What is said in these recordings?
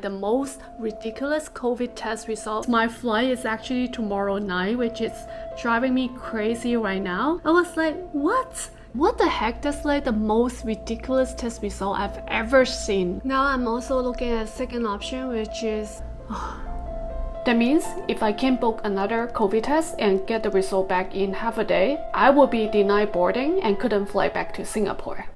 The most ridiculous COVID test result. My flight is actually tomorrow night, which is driving me crazy right now. I was like, what? What the heck? That's like the most ridiculous test result I've ever seen. Now I'm also looking at second option, which is that means if I can't book another COVID test and get the result back in half a day, I will be denied boarding and couldn't fly back to Singapore.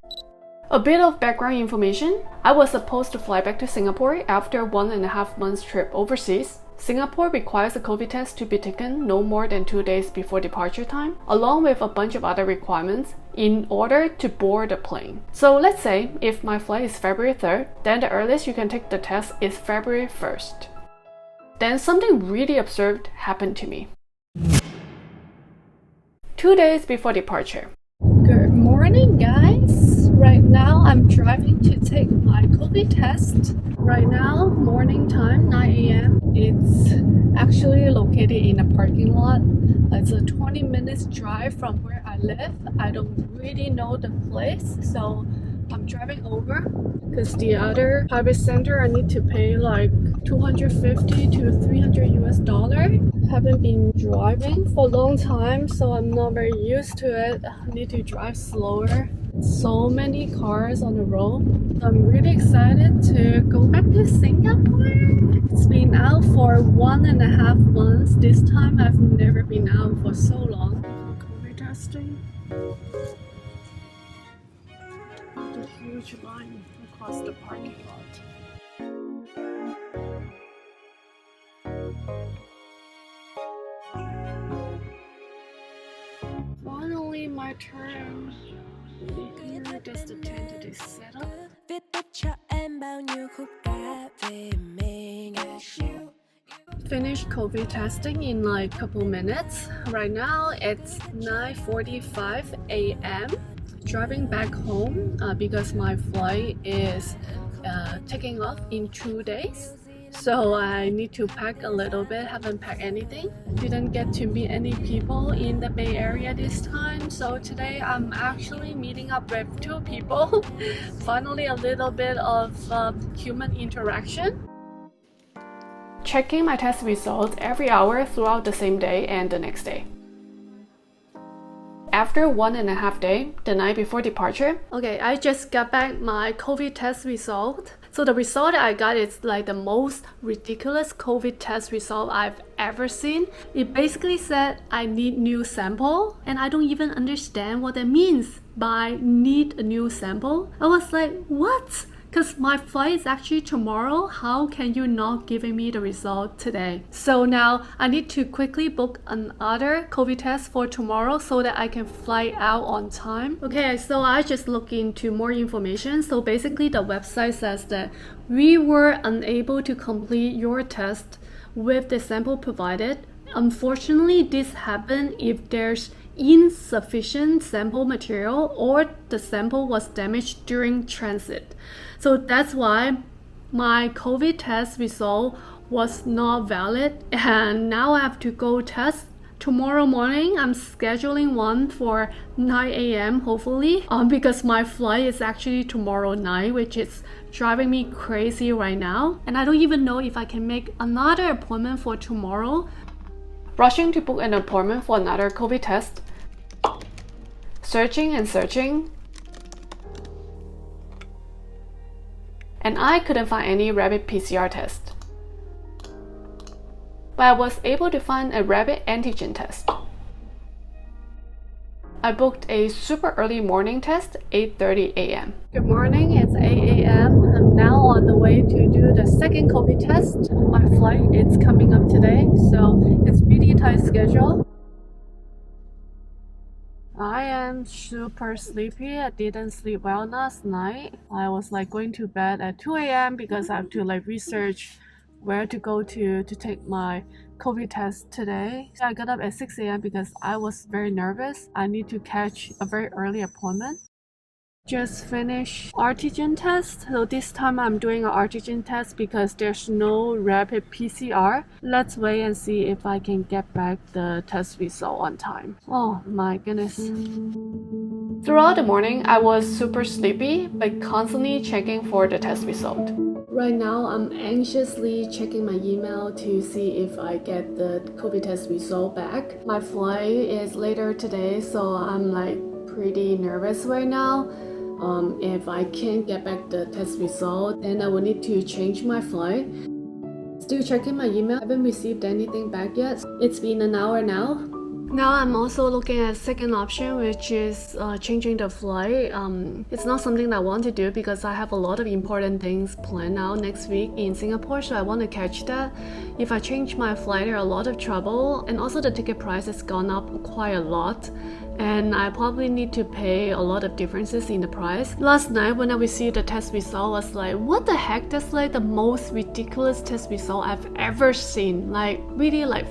A bit of background information. I was supposed to fly back to Singapore after a 1.5 months trip overseas. Singapore requires a COVID test to be taken no more than 2 days before departure time, along with a bunch of other requirements in order to board the plane. So let's say if my flight is February 3rd, then the earliest you can take the test is February 1st. Then something really absurd happened to me. 2 days before departure. Good morning, guys. Right now I'm driving to take my COVID test. Right now, morning time, 9 a.m. It's actually located in a parking lot. It's a 20 minutes drive from where I live. I don't really know the place, so I'm driving over because the other private center I need to pay like $250 to $300 US. Haven't been driving for a long time, so I'm not very used to it. I need to drive slower. So many cars on the road. I'm really excited to go back to Singapore. It's been out for 1.5 months. This time I've never been out for so long. COVID testing. The huge line across the parking lot. Finally, my turn. Here, there's the tentative setup. Finish COVID testing in like a couple minutes. Right now it's 9:45 a.m. Driving back home because my flight is taking off in 2 days. So I need to pack a little bit, haven't packed anything. Didn't get to meet any people in the Bay Area this time. So today I'm actually meeting up with 2 people. Finally a little bit of human interaction. Checking my test results every hour throughout the same day and the next day. After 1.5 days, the night before departure. Okay, I just got back my COVID test result. So the result I got is like the most ridiculous COVID test result I've ever seen. It basically said I need new sample, and I don't even understand what that means by need a new sample. I was like, what? Because my flight is actually tomorrow. How can you not giving me the result today? So now I need to quickly book another COVID test for tomorrow so that I can fly out on time. Okay, so I just look into more information. So basically the website says that we were unable to complete your test with the sample provided. Unfortunately, this happened if there's insufficient sample material or the sample was damaged during transit. So that's why my COVID test result was not valid, and now I have to go test tomorrow morning. I'm scheduling one for 9 a.m. hopefully because my flight is actually tomorrow night, which is driving me crazy right now, and I don't even know if I can make another appointment for tomorrow. Rushing to book an appointment for another COVID test. Searching and searching. And I couldn't find any rapid PCR test. But I was able to find a rapid antigen test. I booked a super early morning test, 8:30 a.m. Good morning, it's 8 a.m. I'm now on the way to do the second COVID test. My flight is coming up today, so it's really tight schedule. I am super sleepy. I didn't sleep well last night. I was like going to bed at 2 a.m. because I have to like research where to go to take my COVID test today. So I got up at 6 a.m. because I was very nervous. I need to catch a very early appointment. Just finished antigen test. So this time I'm doing an antigen test because there's no rapid PCR. Let's wait and see if I can get back the test result on time. Oh my goodness. Throughout the morning, I was super sleepy, but constantly checking for the test result. Right now, I'm anxiously checking my email to see if I get the COVID test result back. My flight is later today, so I'm like pretty nervous right now. If I can't get back the test result, then I will need to change my flight. Still checking my email. I haven't received anything back yet. It's been an hour now. Now I'm also looking at second option, which is changing the flight. It's not something that I want to do because I have a lot of important things planned out next week in Singapore, so I want to catch that. If I change my flight, there are a lot of trouble, and also the ticket price has gone up quite a lot, and I probably need to pay a lot of differences in the price. Last night when I received the test result, I was like, what the heck? That's like the most ridiculous test result I've ever seen. Like really like,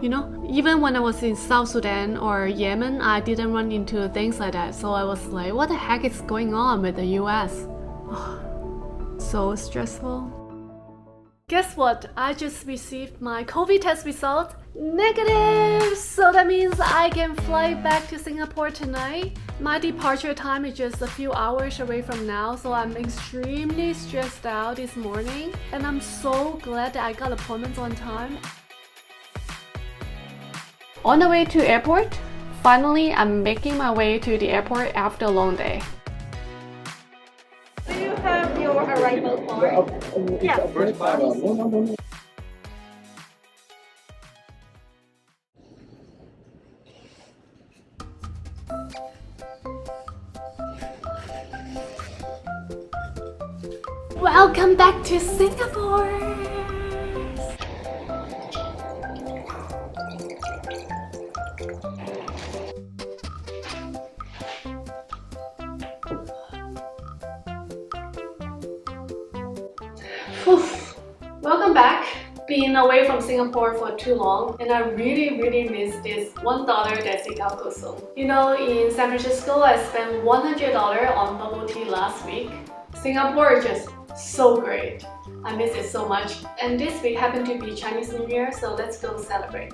you know, even when I was in South Sudan or Yemen, I didn't run into things like that. So I was like, what the heck is going on with the US? So stressful. Guess what? I just received my COVID test result. Negative! So that means I can fly back to Singapore tonight. My departure time is just a few hours away from now, so I'm extremely stressed out this morning. And I'm so glad that I got appointments on time. On the way to airport, finally I'm making my way to the airport after a long day. Do you have your arrival card? Yeah. First class. Welcome back to Singapore! Welcome back. Been away from Singapore for too long, and I really miss this $1 Desi zone. You know, in San Francisco, I spent $100 on bubble tea last week. Singapore is just so great. I miss it so much. And this week happened to be Chinese New Year, so let's go celebrate.